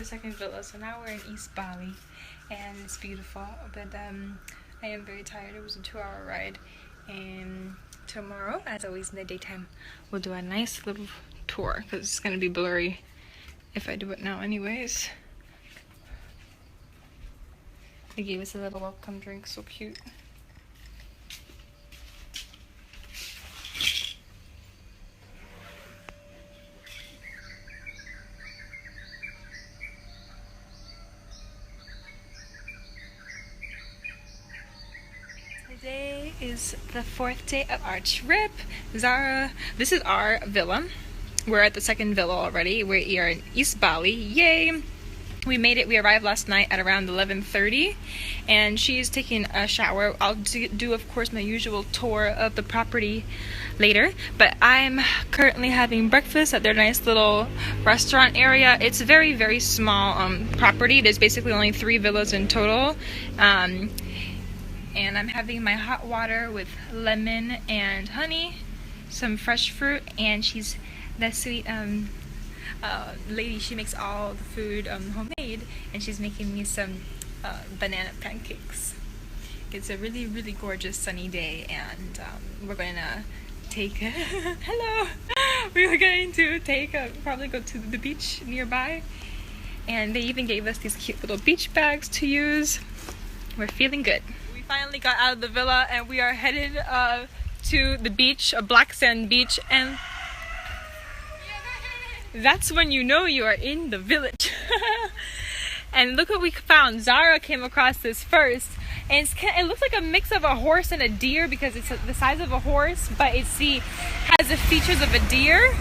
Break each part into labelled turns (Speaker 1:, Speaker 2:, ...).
Speaker 1: second villa, so now we're in East Bali, and it's beautiful. But I am very tired. It was a 2-hour ride, and tomorrow, as always in the daytime, we'll do a nice little tour because it's gonna be blurry if I do it now, anyways. They gave us a little welcome drink, so cute. Today is the 4th day of our trip. Zara, this is our villa. We're at the second villa already. We are in East Bali. Yay! We made it. We arrived last night at around 11:30, and she's taking a shower. I'll do, of course, my usual tour of the property later, but I'm currently having breakfast at their nice little restaurant area. It's a very, very small property. There's basically only 3 villas in total. And I'm having my hot water with lemon and honey, some fresh fruit, and she's that sweet lady. She makes all the food homemade, and she's making me some banana pancakes. It's a really, really gorgeous sunny day, and we're gonna take hello. We're going to take probably go to the beach nearby, and they even gave us these cute little beach bags to use. We're feeling good. We finally got out of the villa, and we are headed to the beach, a black sand beach, and that's when you know you are in the village. And look what we found. Zara came across this first, and it looks like a mix of a horse and a deer because it's the size of a horse, but has the features of a deer.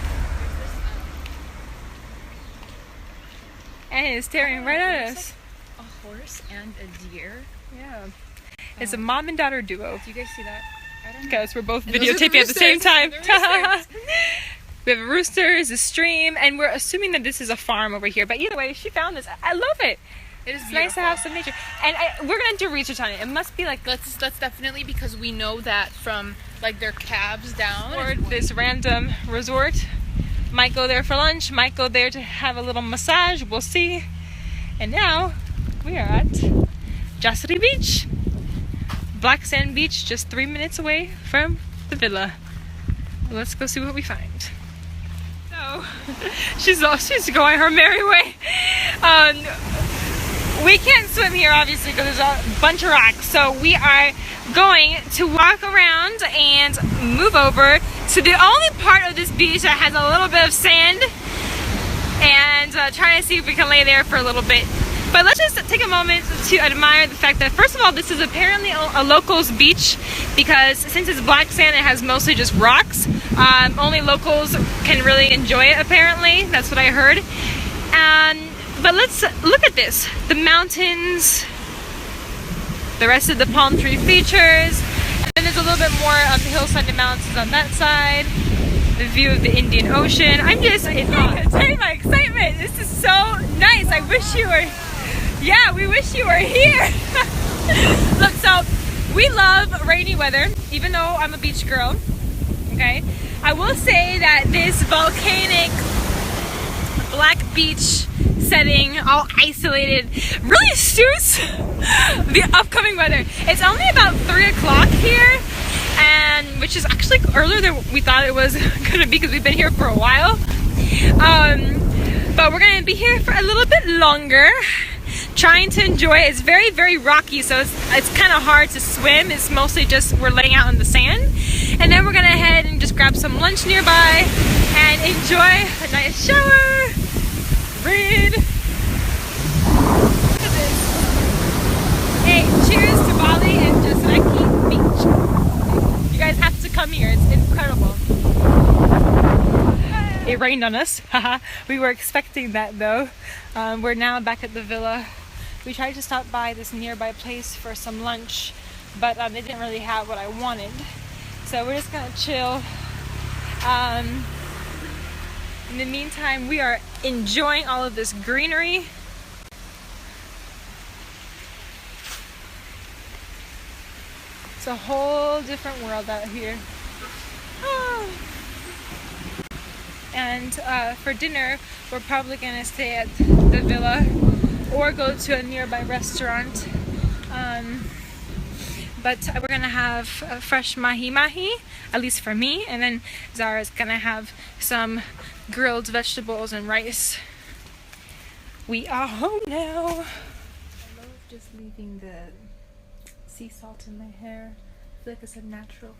Speaker 1: And it's staring right at us.
Speaker 2: Like a horse and a deer.
Speaker 1: Yeah. It's a mom and daughter duo.
Speaker 2: Do you guys see that? I don't know.
Speaker 1: Because we're both videotaping at the same time. We have a rooster, there's a stream, and we're assuming that this is a farm over here. But either way, she found this. I love it. It's nice to have some nature. And we're going to do research on it. It must be like...
Speaker 2: That's definitely because we know that from like their cabs down.
Speaker 1: Or this random resort. Might go there for lunch. Might go there to have a little massage. We'll see. And now we are at Jasri Beach. Black sand beach, just 3 minutes away from the villa. Let's go see what we find. So, she's going her merry way. We can't swim here, obviously, because there's a bunch of rocks. So we are going to walk around and move over to the only part of this beach that has a little bit of sand, and trying to see if we can lay there for a little bit. But let's just take a moment to admire the fact that, first of all, this is apparently a locals beach, because since it's black sand, it has mostly just rocks. Only locals can really enjoy it, apparently. That's what I heard. But let's look at this. The mountains, the rest of the palm tree features, and then there's a little bit more hillside and mountains on that side. The view of the Indian Ocean. I'm just, I can't contain my excitement. This is so nice. I wish you were... Yeah, we wish you were here. Look, so we love rainy weather, even though I'm a beach girl. Okay, I will say that this volcanic black beach setting, all isolated, really suits the upcoming weather. It's only about 3 o'clock here, and which is actually earlier than we thought it was gonna be because we've been here for a while. But we're gonna be here for a little bit longer, trying to enjoy it. It's very, very rocky, so it's kind of hard to swim. It's mostly just we're laying out on the sand, and then we're gonna head and just grab some lunch nearby and enjoy a nice shower. Read. Look at this. Hey, cheers to Bali and Jasri Beach. You guys have to come here. It's incredible. It rained on us. Haha. We were expecting that though. We're now back at the villa. We tried to stop by this nearby place for some lunch, but they didn't really have what I wanted. So we're just gonna chill. In the meantime, we are enjoying all of this greenery. It's a whole different world out here. Oh. And for dinner, we're probably gonna stay at the villa or go to a nearby restaurant. But we're gonna have fresh mahi, at least for me, and then Zara's gonna have some grilled vegetables and rice. We are home now. I love just leaving the sea salt in my hair. I feel like it's a natural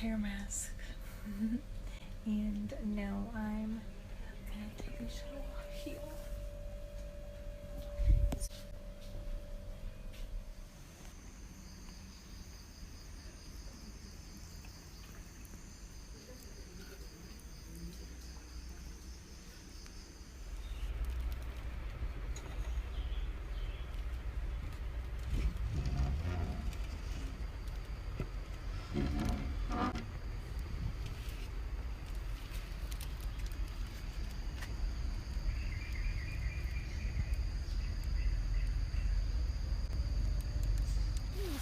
Speaker 1: hair mask. And now I'm gonna take a shower here.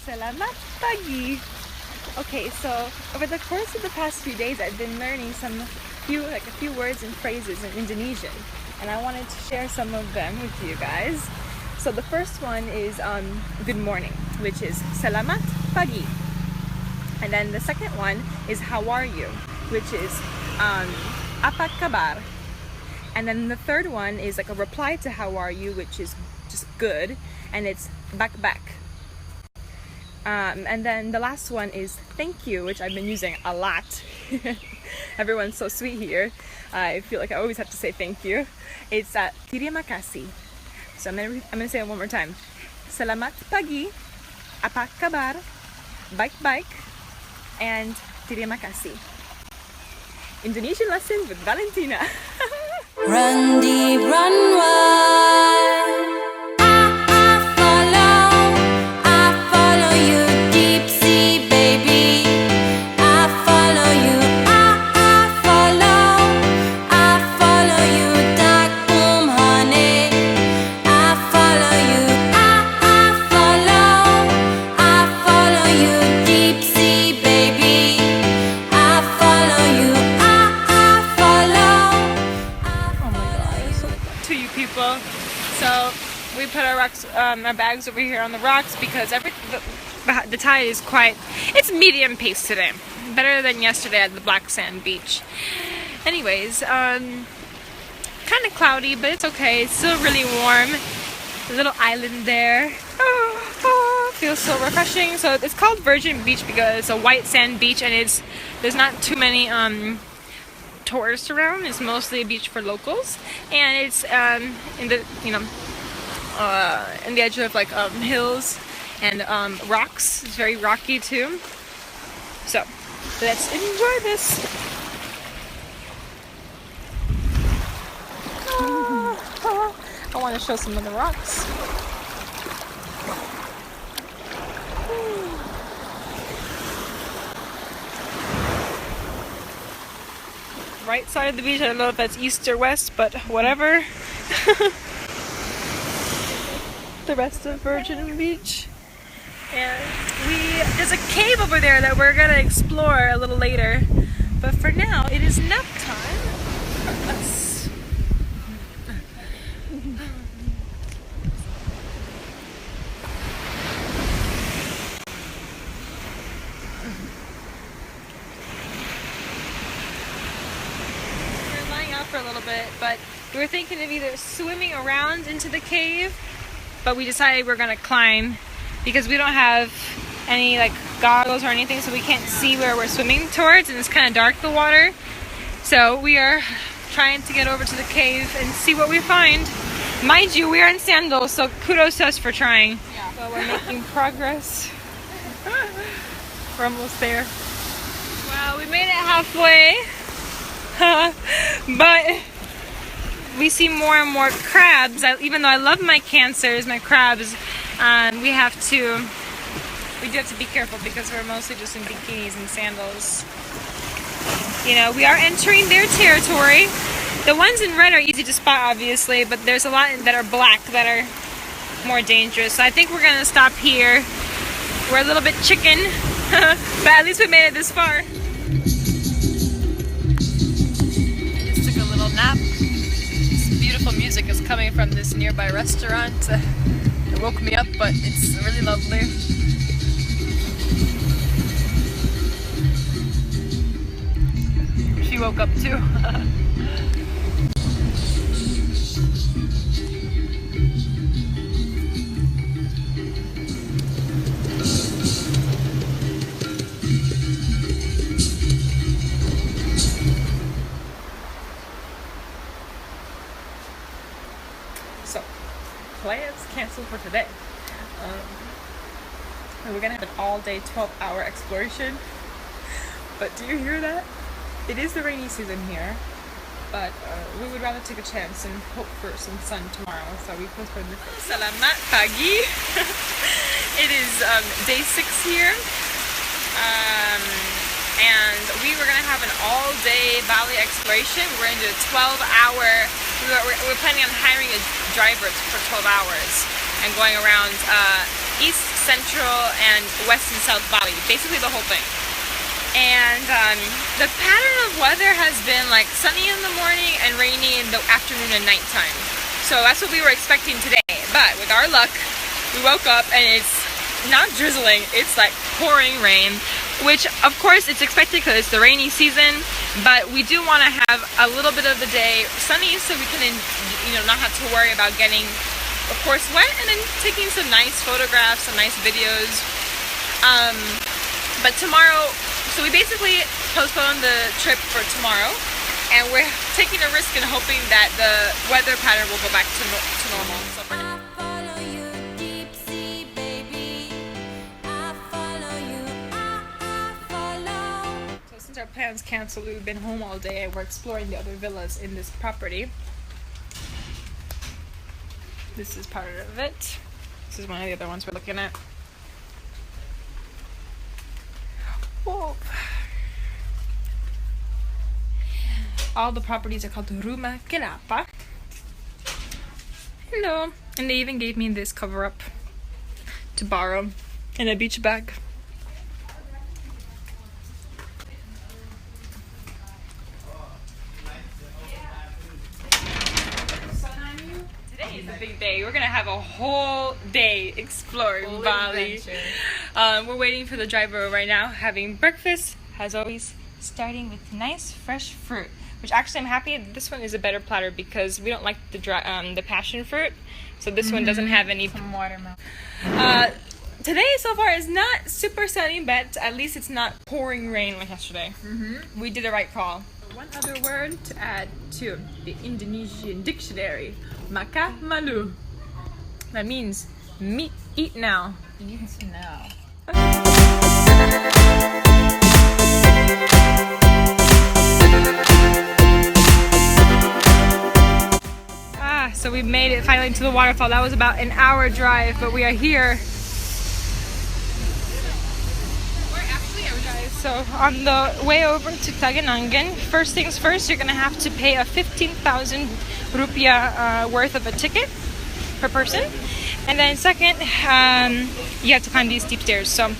Speaker 1: Salamat pagi. Okay, so over the course of the past few days, I've been learning a few words and phrases in Indonesian, and I wanted to share some of them with you guys. So the first one is good morning, which is Salamat pagi. And then the second one is how are you, which is apa kabar. And then the third one is like a reply to how are you, which is just good, and it's bak. And then the last one is thank you, which I've been using a lot. Everyone's so sweet here. I feel like I always have to say thank you. It's terima kasih. So I'm gonna say it one more time. Selamat pagi, apa kabar, baik, and terima kasih. Indonesian lesson with Valentina.
Speaker 3: Run deep, run wide.
Speaker 1: We put our bags over here on the rocks because the tide is it's medium pace today. Better than yesterday at the black sand beach. Anyways, kind of cloudy, but it's okay. It's still really warm. The little island there. Feels so refreshing. So it's called Virgin Beach because it's a white sand beach and there's not too many tourists around. It's mostly a beach for locals, and it's in the edge of like hills and rocks. It's very rocky too. So let's enjoy this. I want to show some of the rocks. Right side of the beach, I don't know if that's east or west, but whatever. The rest of Virgin Beach. And there's a cave over there that we're gonna explore a little later. But for now, it is nap time for us. We're lying out for a little bit, but we were thinking of either swimming around into the cave, but we decided we're gonna climb because we don't have any like goggles or anything, so we can't see where we're swimming towards, and it's kind of dark, the water. So we are trying to get over to the cave and see what we find. Mind you, we are in sandals, so kudos to us for trying. Yeah. So we're making progress. We're almost there. Wow, we made it halfway. But we see more and more crabs. Even though I love my cancers, my crabs, we do have to be careful because we're mostly just in bikinis and sandals. You know, we are entering their territory. The ones in red are easy to spot, obviously, but there's a lot that are black that are more dangerous. So I think we're gonna stop here. We're a little bit chicken, but at least we made it this far.
Speaker 2: beautiful music is coming from this nearby restaurant. It woke me up, but it's really lovely. She woke up too.
Speaker 1: So, plans canceled for today. We're gonna have an all-day 12-hour exploration. But do you hear that? It is the rainy season here, but we would rather take a chance and hope for some sun tomorrow. So we postponed this. Salamat pagi. It is day 6 here. And we were gonna have an all-day Bali exploration. We're gonna do a 12-hour. We're planning on hiring a driver for 12 hours and going around East, Central, and West and South Bali, basically the whole thing. And the pattern of weather has been like sunny in the morning and rainy in the afternoon and nighttime. So that's what we were expecting today. But with our luck, we woke up and it's not drizzling, it's like pouring rain, which of course it's expected because it's the rainy season, but we do want to have a little bit of the day sunny so we can, not have to worry about getting, of course, wet, and then taking some nice photographs, some nice videos. But tomorrow, so we basically postponed the trip for tomorrow, and we're taking a risk and hoping that the weather pattern will go back to normal. So since our plans canceled, we've been home all day and we're exploring the other villas in this property. This is part of it. This is one of the other ones we're looking at. Whoa. All the properties are called Rumah, Kelapa. Hello. And they even gave me this cover up to borrow in a beach bag. Today is a big day. We're gonna have a whole day exploring Bali. We're waiting for the driver right now, having breakfast, as always, starting with nice fresh fruit. Which actually I'm happy this one is a better platter because we don't like the passion fruit. So this one doesn't have any.
Speaker 2: Some watermelon.
Speaker 1: Today so far is not super sunny, but at least it's not pouring rain like yesterday. We did the right call. One other word to add to the Indonesian dictionary: maka malu. That means eat now.
Speaker 2: Eat now.
Speaker 1: So we made it finally to the waterfall. That was about an hour drive, but we are here. So on the way over to Taganangan, first things first, you're gonna have to pay a 15,000 rupiah worth of a ticket per person, and then second, you have to climb these steep stairs. So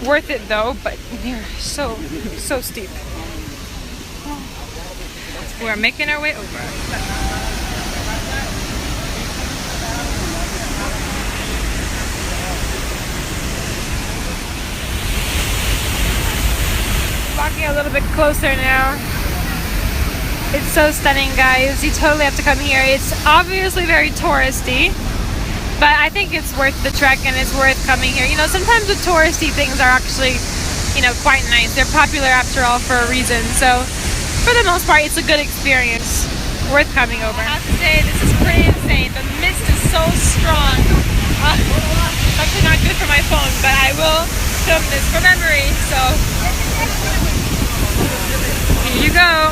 Speaker 1: worth it though, but they're so steep. We're making our way over. Walking a little bit closer now. It's so stunning, guys. You totally have to come here. It's obviously very touristy, but I think it's worth the trek and it's worth coming here. Sometimes the touristy things are actually, quite nice. They're popular after all for a reason. So for the most part, it's a good experience. Worth coming over. I have to say, this is pretty insane. The mist is so strong. Actually not good for my phone, but I will film this for memory. So here you go.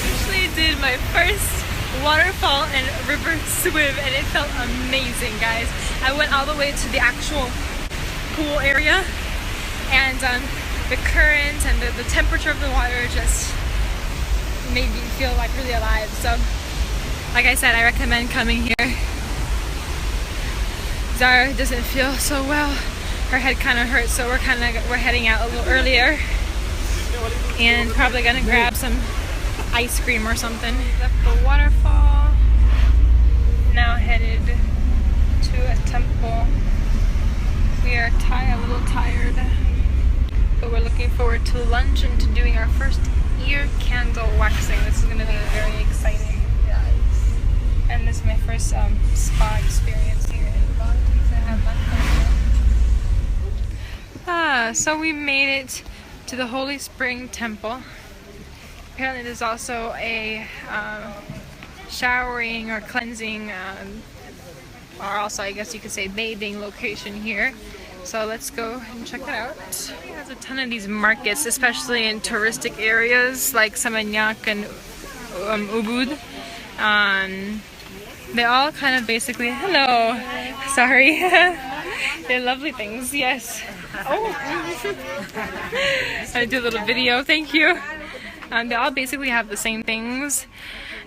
Speaker 1: Actually did my first waterfall and river swim and it felt amazing, guys. I went all the way to the actual pool area, and the current and the temperature of the water just made me feel like really alive. So like I said, I recommend coming here. Zara doesn't feel so well, her head kind of hurts, so we're heading out a little earlier, and probably gonna grab some ice cream or something. Left the waterfall. Now headed to a temple. We are a little tired, but we're looking forward to lunch and to doing our first ear candle waxing. This is going to be very exciting. And this is my first spa experience here in Bali. So we made it to the Holy Spring Temple. Apparently there's also a showering or cleansing, or also I guess you could say bathing location here. So let's go and check it out. It has a ton of these markets, especially in touristic areas like Seminyak and Ubud. They all kind of basically, hello, sorry. They're lovely things, yes. Oh, I do a little video, thank you. They all basically have the same things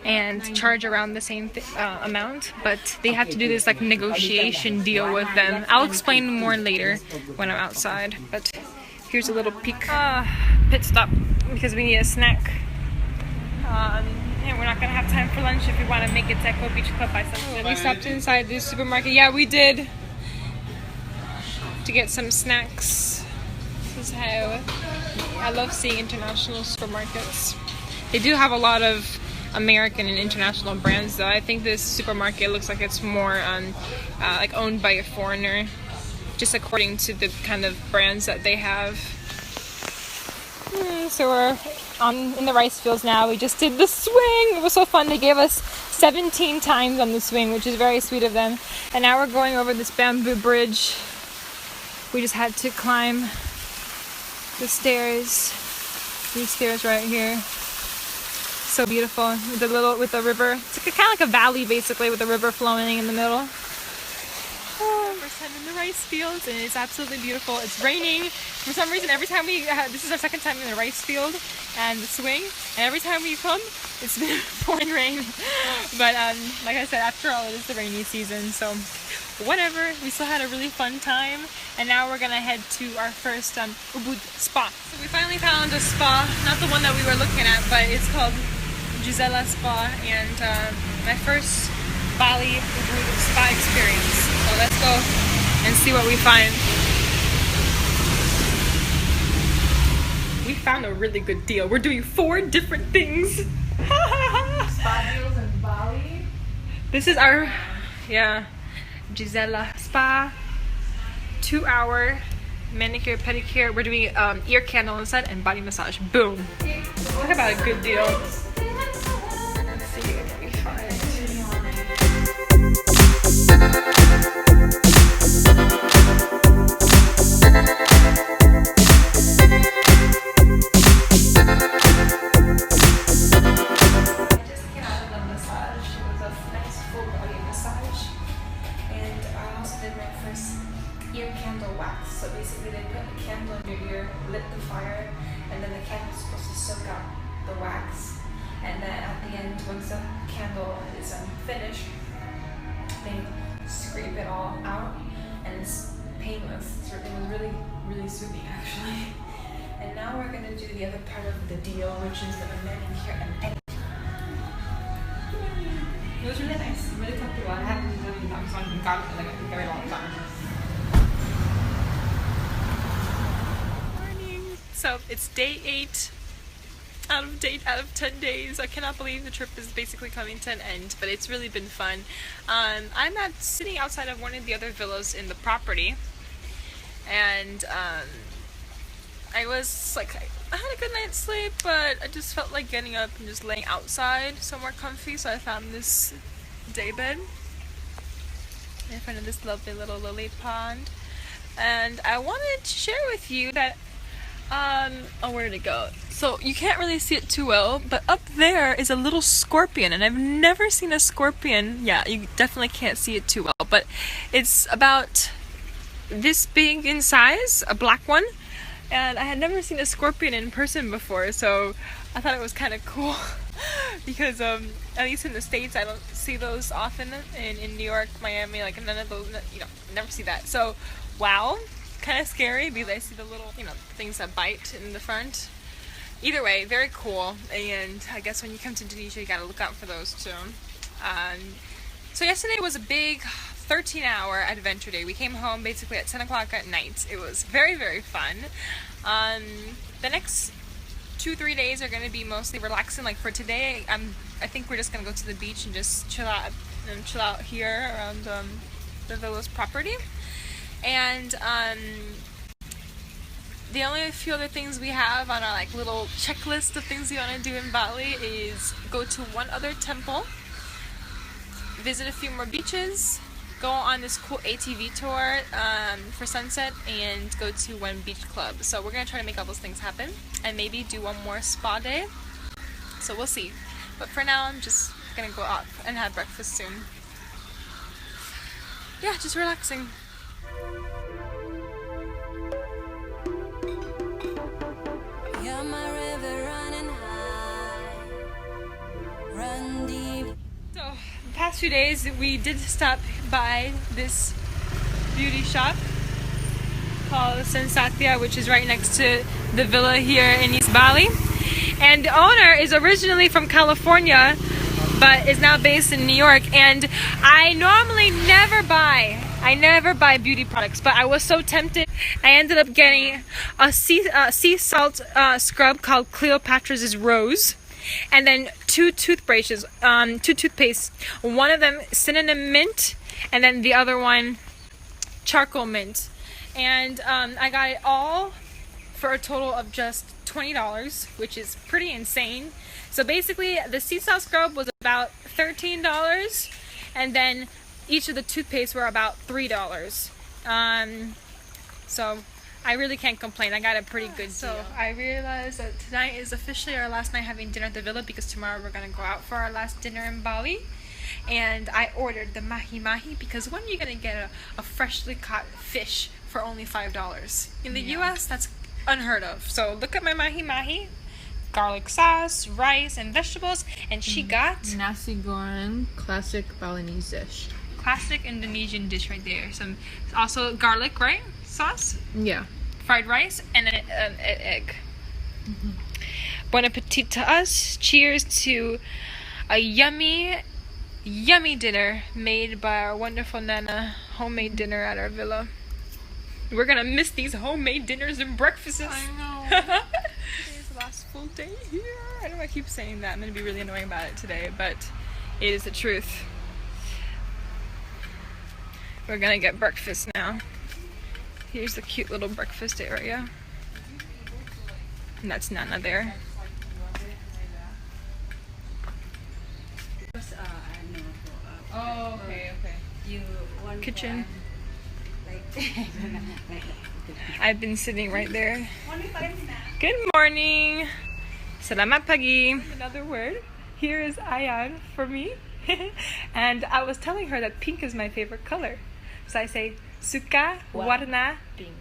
Speaker 1: and charge around the same amount, but they have to do this like negotiation deal with them. I'll explain more later when I'm outside, but here's a little peek. Pit stop because we need a snack. And we're not gonna have time for lunch if we want to make it to Echo Beach Club by sunset. We stopped inside this supermarket. Yeah, we did. To get some snacks. This is how I love seeing international supermarkets. They do have a lot of American and international brands though. I think this supermarket looks like it's more like owned by a foreigner, just according to the kind of brands that they have. So we're in the rice fields now. We just did the swing. It was so fun. They gave us 17 times on the swing, which is very sweet of them. And now we're going over this bamboo bridge. We just had to climb the stairs. These stairs right here. So beautiful with the river. It's like kind of like a valley basically with the river flowing in the middle. First time in the rice fields and it's absolutely beautiful. It's raining. For some reason every time this is our second time in the rice field and the swing, and every time we come it's been pouring rain. But like I said, after all it is the rainy season, so whatever. We still had a really fun time, and now we're gonna head to our first Ubud spa. So we finally found a spa, not the one that we were looking at, but it's called Gisela Spa, and my first Bali Ubud spa experience. So let's go and see what we find. We found a really good deal. We're doing 4 different things.
Speaker 2: Spa deals in Bali.
Speaker 1: This is our, Gisela Spa. 2-hour manicure, pedicure. We're doing ear candle instead and body massage. Boom. Talk about a good deal. Let's see what we find. Ear candle wax. So basically they put a candle in your ear, lit the fire, and then the candle is supposed to soak up the wax. And then at the end, once the candle is finished, they scrape it all out, and it's painless. So it was really, really soothing actually. And now we're gonna do the other part of the deal, which is the manicure and pedicure. It was really nice, really comfortable. I haven't really done something got it like a very long time. So it's day 8 out of 10 days. I cannot believe the trip is basically coming to an end, but it's really been fun. I'm sitting outside of one of the other villas in the property, and I was like, I had a good night's sleep, but I just felt like getting up and just laying outside somewhere comfy, so I found this day bed in front of this lovely little lily pond. And I wanted to share with you that where did it go? So you can't really see it too well, but up there is a little scorpion, and I've never seen a scorpion. Yeah, you definitely can't see it too well, but it's about this big in size, a black one, and I had never seen a scorpion in person before, so I thought it was kind of cool because at least in the States I don't see those often. In New York, Miami, like none of those, never see that. So wow. kind of scary because I see the little, you know, things that bite in the front. Either way, very cool. And I guess when you come to Indonesia, you gotta look out for those too. So yesterday was a big 13-hour adventure day. We came home basically at 10 o'clock at night. It was very, very fun. The next 2-3 days are going to be mostly relaxing. Like for today, I think we're just going to go to the beach and just chill out here around the villa's property. And the only few other things we have on our like little checklist of things we want to do in Bali is go to one other temple, visit a few more beaches, go on this cool ATV tour for sunset, and go to one beach club. So we're gonna try to make all those things happen and maybe do one more spa day. So we'll see. But for now, I'm just gonna go out and have breakfast soon. Yeah, just relaxing.
Speaker 3: You're my river running high, run deep.
Speaker 1: So, the past few days we did stop by this beauty shop called Sensatya, which is right next to the villa here in East Bali. And the owner is originally from California, but is now based in New York. And I normally never buy beauty products, but I was so tempted. I ended up getting a sea salt scrub called Cleopatra's Rose, and then two toothbrushes, two toothpastes. One of them cinnamon mint, and then the other one charcoal mint. And I got it all for a total of just $20, which is pretty insane. So basically, the sea salt scrub was about $13, and then each of the toothpastes were about $3. So I really can't complain. I got a pretty good deal. So I realized that tonight is officially our last night having dinner at the villa, because tomorrow we're gonna go out for our last dinner in Bali. And I ordered the mahi because when are you gonna get a freshly caught fish for only $5? In the US, that's unheard of. So look at my mahi, garlic sauce, rice, and vegetables, and she got
Speaker 2: Nasi goreng, classic Balinese dish.
Speaker 1: Classic Indonesian dish right there. Some also garlic, right? Sauce,
Speaker 2: Yeah.
Speaker 1: fried rice, and then an egg. Bon appetit to us. Cheers to a yummy dinner made by our wonderful Nana. Homemade dinner at our villa. We're gonna miss these homemade dinners and breakfasts.
Speaker 2: I know.
Speaker 1: Today's the last full day here. I know I keep saying that. I'm gonna be really annoying about it today, but it is the truth. We're gonna get breakfast now. Here's the cute little breakfast area. And that's Nana there. Oh, okay. Kitchen. I've been sitting right there. Good morning. Selamat pagi. Another word. Here is ayan for me. And I was telling her that pink is my favorite color. So I say, suka warna
Speaker 4: Pink.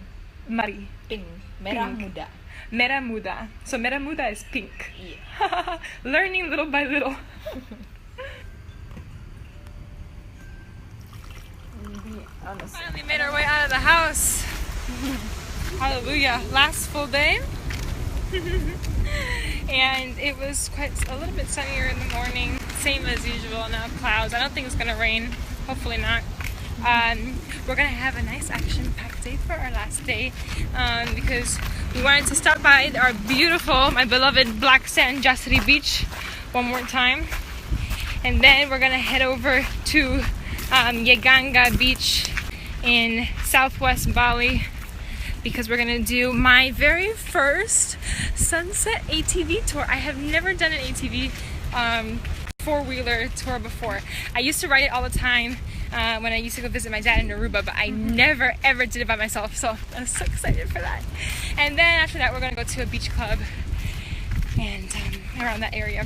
Speaker 1: mari.
Speaker 4: Pink. Merah
Speaker 1: Pink.
Speaker 4: muda.
Speaker 1: Merah muda. So merah muda is pink.
Speaker 4: Yeah.
Speaker 1: Learning little by little. Finally made our way out of the house. Hallelujah. Last full day. And it was quite a little bit sunnier in the morning. Same as usual, now clouds. I don't think it's going to rain. Hopefully not. We're going to have a nice action-packed day for our last day, because we wanted to stop by our beautiful, my beloved black sand Jasri beach one more time. And then we're going to head over to Yeganga beach in southwest Bali, because we're going to do my very first sunset ATV tour. I have never done an ATV four-wheeler tour before. I used to ride it all the time when I used to go visit my dad in Aruba, but I never ever did it by myself, so I'm so excited for that. And then after that, we're going to go to a beach club and around that area.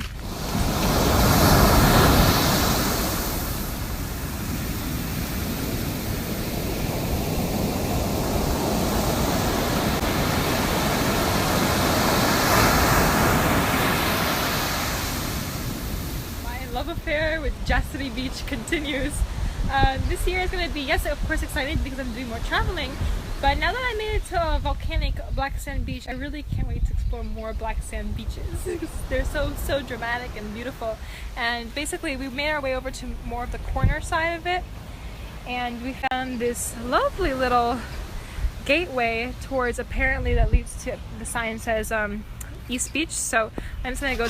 Speaker 1: Love affair with Jasri Beach continues. This year is going to be, yes, of course, excited because I'm doing more traveling, But now that I made it to a volcanic black sand beach, I really can't wait to explore more black sand beaches. They're so dramatic and beautiful. And basically we made our way over to more of the corner side of it, and we found this lovely little gateway towards, apparently that leads to, the sign says East Beach. So I'm just gonna go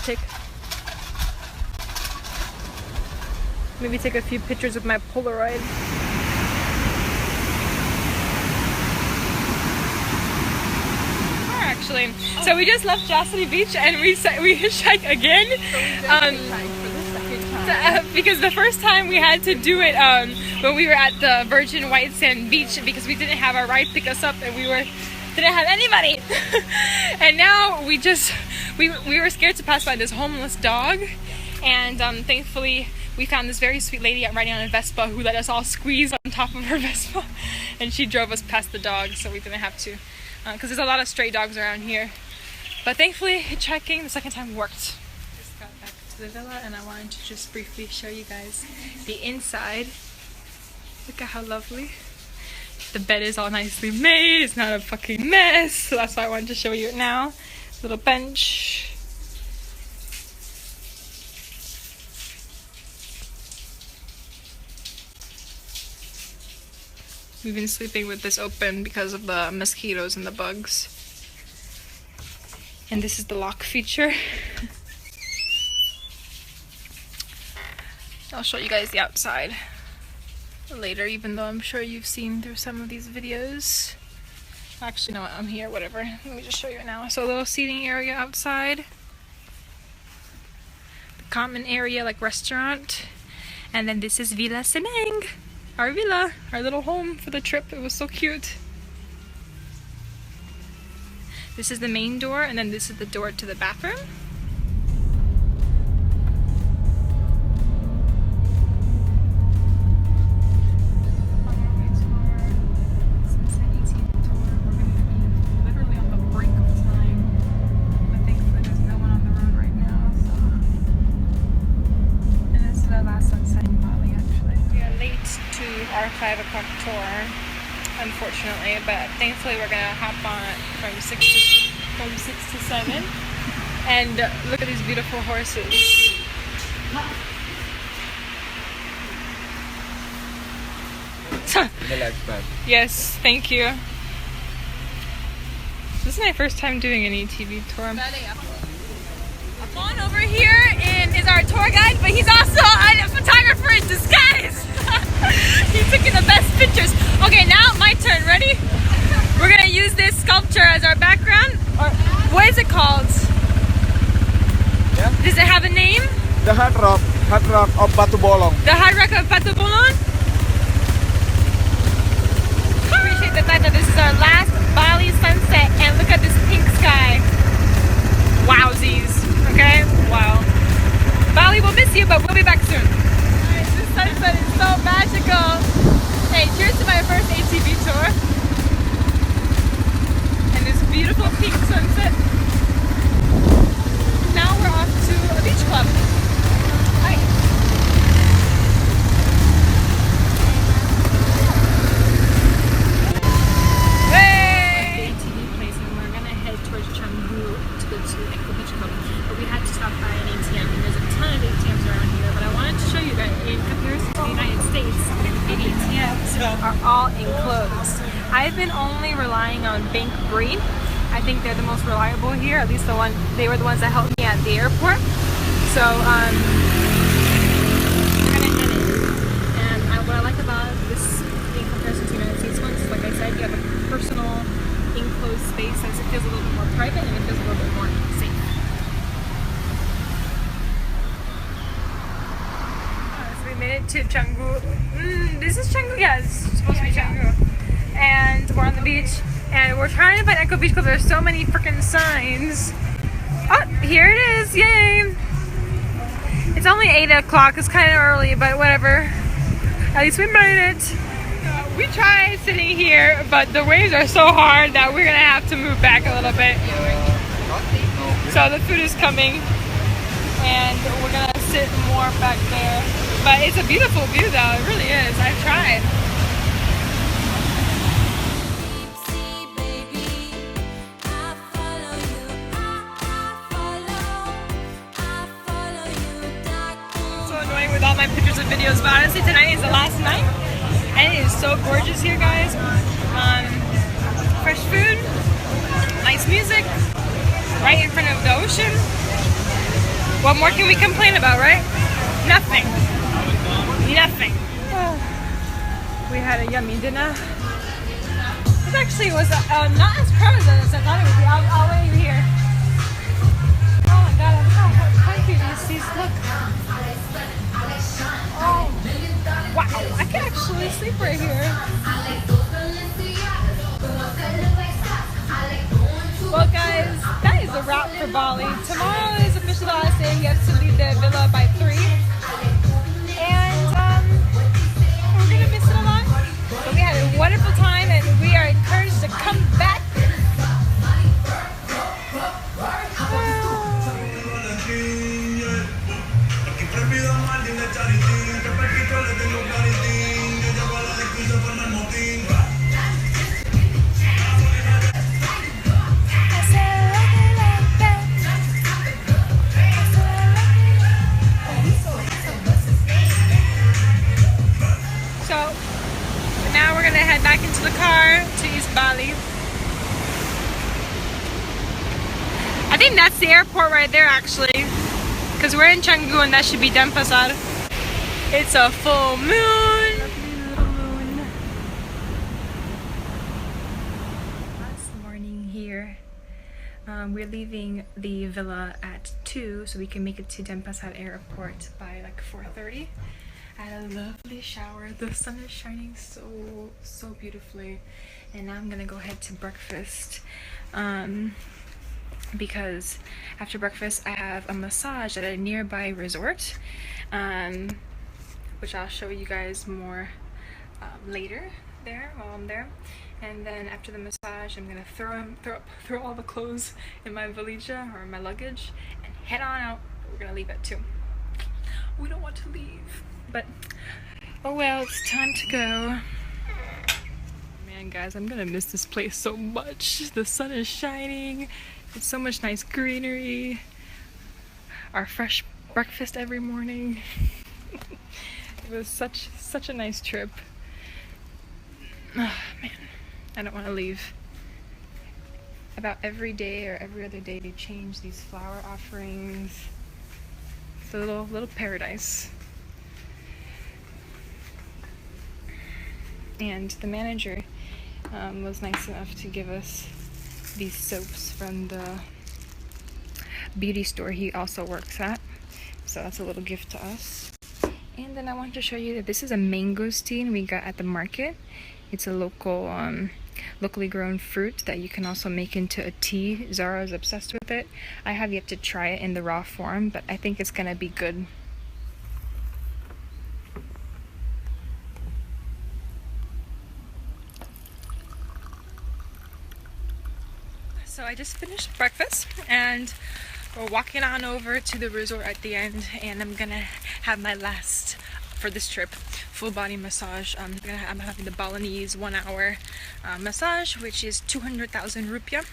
Speaker 1: maybe take a few pictures with my Polaroid. Actually, so we just left Chastity Beach and we hitchhiked again. Because the first time we had to do it when we were at the Virgin White Sand Beach, because we didn't have our ride pick us up and we didn't have anybody. And now we were scared to pass by this homeless dog, and thankfully we found this very sweet lady riding on a Vespa who let us all squeeze on top of her Vespa, and she drove us past the dog so we didn't have to, because there's a lot of stray dogs around here. But thankfully hitchhiking the second time worked. Just got back to the villa and I wanted to just briefly show you guys the inside. Look at how lovely. The bed is all nicely made, it's not a fucking mess, so that's why I wanted to show you it now. Little bench. We've been sleeping with this open because of the mosquitoes and the bugs. And this is the lock feature. I'll show you guys the outside later, even though I'm sure you've seen through some of these videos. Actually, no, I'm here, whatever. Let me just show you it now. So a little seating area outside. The common area, like restaurant. And then this is Villa Semeng. Our villa, our little home for the trip. It was so cute. This is the main door, and then this is the door to the bathroom. Our 5 o'clock tour, unfortunately, but thankfully we're gonna hop on from 6 to 7. And look at these beautiful horses. Yes, thank you. This is my first time doing an ATV tour. On over here is our tour guide, but he's also a photographer in disguise. He's taking the best pictures. Okay, now my turn. Ready? We're gonna use this sculpture as our background. Or what is it called?
Speaker 4: Yeah.
Speaker 1: Does it have a name?
Speaker 4: The Hard Rock of Batu Bolong.
Speaker 1: The Hard Rock of Batu Bolong. Appreciate the fact that this is our last Bali sunset, and look at this pink sky. Wowsies. Okay? Wow. Bali will miss you, but we'll be back soon. Alright, this sunset is so magical. Hey, cheers to my first ATV tour. And this beautiful pink sunset. Now we're off to a beach club. Hi. Hey! ATV place, and we're gonna head towards Canggu to go to Eco Beach Club. But we had to stop by an ATM, and there's a ton of ATMs around here. But I wanted to show you that in comparison to the United States, the ATMs are all enclosed. I've been only relying on Bank Bree. I think they're the most reliable here. At least they were the ones that helped me at the airport. So we're gonna head in. And what I like about this in comparison to the United States ones is, like I said, you have a personal enclosed space, as it feels a little bit more private and it feels a little bit more safe. We made it to Canggu. This is Canggu? Yeah, it's supposed to be Canggu. And we're on the beach, and we're trying to find Eco Beach because there's so many freaking signs. Oh, here it is! Yay! It's only 8 o'clock. It's kind of early, but whatever. At least we made it. We tried sitting here, but the waves are so hard that we're gonna have to move back a little bit. So the food is coming, and we're gonna sit more back there. But it's a beautiful view though, it really is. I've tried. night with all my pictures and videos, but honestly tonight is the last night and it is so gorgeous here, guys. Fresh food, nice music, right in front of the ocean. What more can we complain about, right? Nothing. Nothing. We had a yummy dinner. It actually was not as crowded as I thought it would be. I'll wait here. Oh my god, look how comfy this is. Look. Oh, wow. I can actually sleep right here. Well, guys, that is a wrap for Bali. Tomorrow is officially the last day. You have to leave the villa by 3. And we're going to miss it a lot. But we had a wonderful time and we are encouraged to come back. Back into the car to East Bali. I think that's the airport right there actually, because we're in Canggu and that should be Denpasar. It's a full moon. Lovely little moon. Last morning here. We're leaving the villa at 2 so we can make it to Denpasar airport by like 4:30. I had a lovely shower. The sun is shining so beautifully, and now I'm gonna go ahead to breakfast because after breakfast I have a massage at a nearby resort, which I'll show you guys more later there while I'm there. And then after the massage I'm gonna throw all the clothes in my valija or my luggage and head on out. We're gonna leave at 2. We don't want to leave. But, oh well, it's time to go. Man, guys, I'm gonna miss this place so much. The sun is shining. It's so much nice greenery. Our fresh breakfast every morning. It was such a nice trip. Oh, man, I don't want to leave. About every day or every other day they change these flower offerings. It's a little paradise. And the manager was nice enough to give us these soaps from the beauty store he also works at. So that's a little gift to us. And then I want to show you that this is a mangosteen we got at the market. It's a locally grown fruit that you can also make into a tea. Zara is obsessed with it. I have yet to try it in the raw form, but I think it's gonna be good. So I just finished breakfast and we're walking on over to the resort at the end, and I'm gonna have my last for this trip full body massage. I'm having the Balinese 1 hour massage, which is 200,000 rupiah.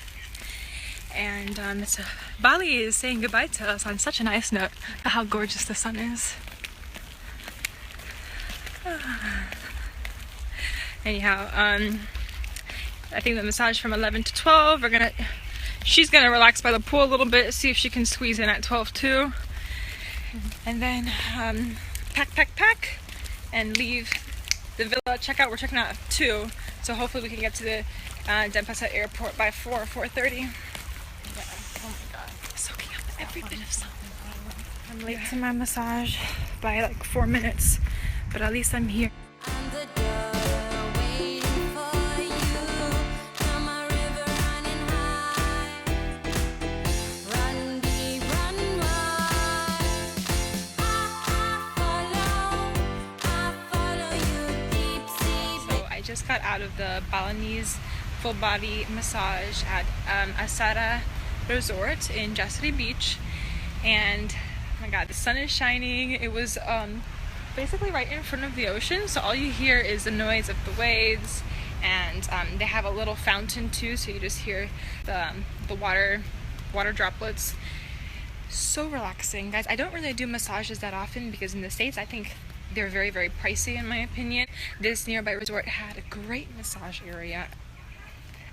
Speaker 1: And Bali is saying goodbye to us on such a nice note. Look how gorgeous the sun is. Anyhow, I think the massage from 11 to 12. She's gonna relax by the pool a little bit, see if she can squeeze in at 12 too, and then pack, and leave the villa. We're checking out at 2, so hopefully we can get to the Denpasar airport by 4:30. Yeah. Oh my god, soaking up every bit of sun. I'm late to my massage by like 4 minutes, but at least I'm here. Just got out of the Balinese full body massage at Asara Resort in Jasri Beach, and oh my god, the sun is shining. It was basically right in front of the ocean, so all you hear is the noise of the waves, and they have a little fountain too, so you just hear the water droplets. so relaxing. Guys, I don't really do massages that often because in the States I think they're very, very pricey in my opinion. This nearby resort had a great massage area.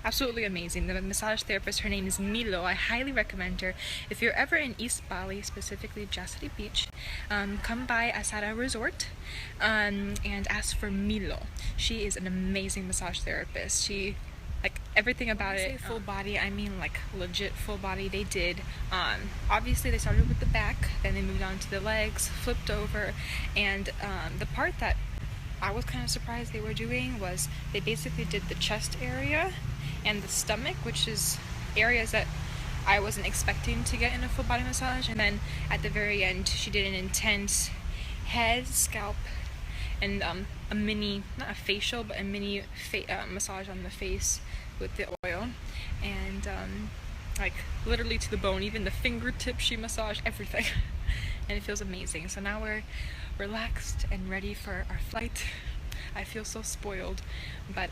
Speaker 1: Absolutely amazing. The massage therapist, her name is Milo. I highly recommend her. If you're ever in East Bali, specifically Jasari Beach, come by Asara Resort and ask for Milo. She is an amazing massage therapist. She, like, everything about it. Full body, I mean like legit full body. They did. Obviously they started with the back, then they moved on to the legs, flipped over, and the part that I was kind of surprised they were doing was they basically did the chest area and the stomach, which is areas that I wasn't expecting to get in a full body massage. And then at the very end she did an intense head, scalp, and a mini, not a facial, but a mini massage on the face with the oil, and like literally to the bone, even the fingertips she massaged, everything. And it feels amazing. So now we're relaxed and ready for our flight. I feel so spoiled, but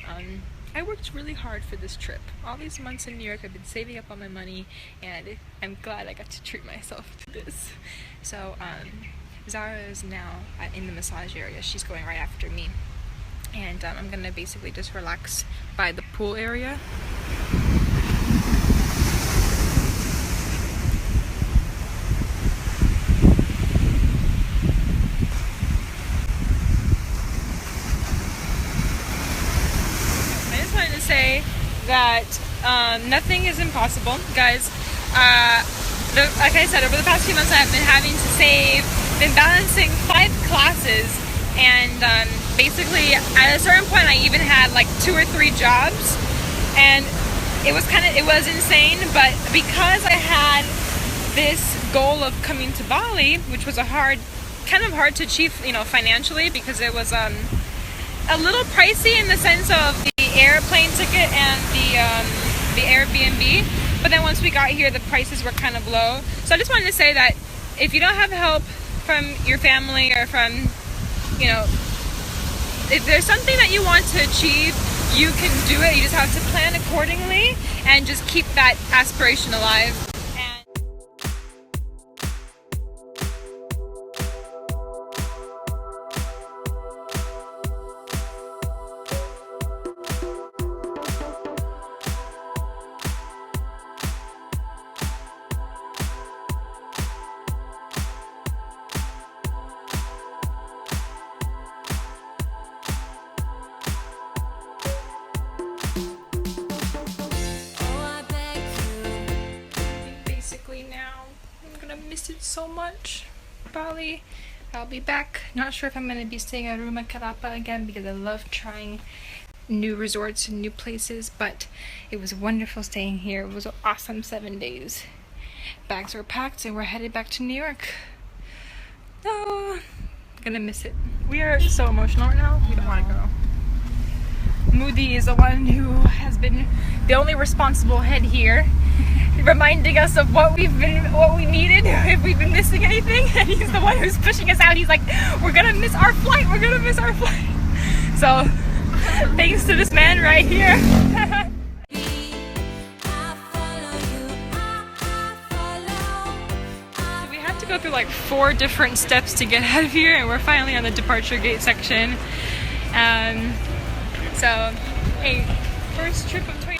Speaker 1: I worked really hard for this trip. All these months in New York I've been saving up all my money, and I'm glad I got to treat myself to this. So Zara is now in the massage area. She's going right after me, and I'm gonna basically just relax by the pool area. Say that nothing is impossible, guys. Like I said, over the past few months I've been having to save, been balancing 5 classes, and basically at a certain point I even had like 2 or 3 jobs, and it was insane. But because I had this goal of coming to Bali, which was kind of hard to achieve, you know, financially, because it was a little pricey in the sense of the airplane ticket and the Airbnb, but then once we got here the prices were kind of low. So I just wanted to say that if you don't have help from your family or from, you know, if there's something that you want to achieve, you can do it. You just have to plan accordingly and just keep that aspiration alive. Missed it so much. Bali. I'll be back. Not sure if I'm going to be staying at Rumah Kelapa again because I love trying new resorts and new places, but it was wonderful staying here. It was an awesome 7 days. Bags were packed and we're headed back to New York. Oh, I'm gonna miss it. We are so emotional right now. We don't want to go. Moody is the one who has been the only responsible head here, reminding us of what we needed, if we've been missing anything, and he's the one who's pushing us out. He's like, we're gonna miss our flight, so thanks to this man right here. We have to go through like 4 different steps to get out of here, and we're finally on the departure gate section. So hey, first trip of 2020.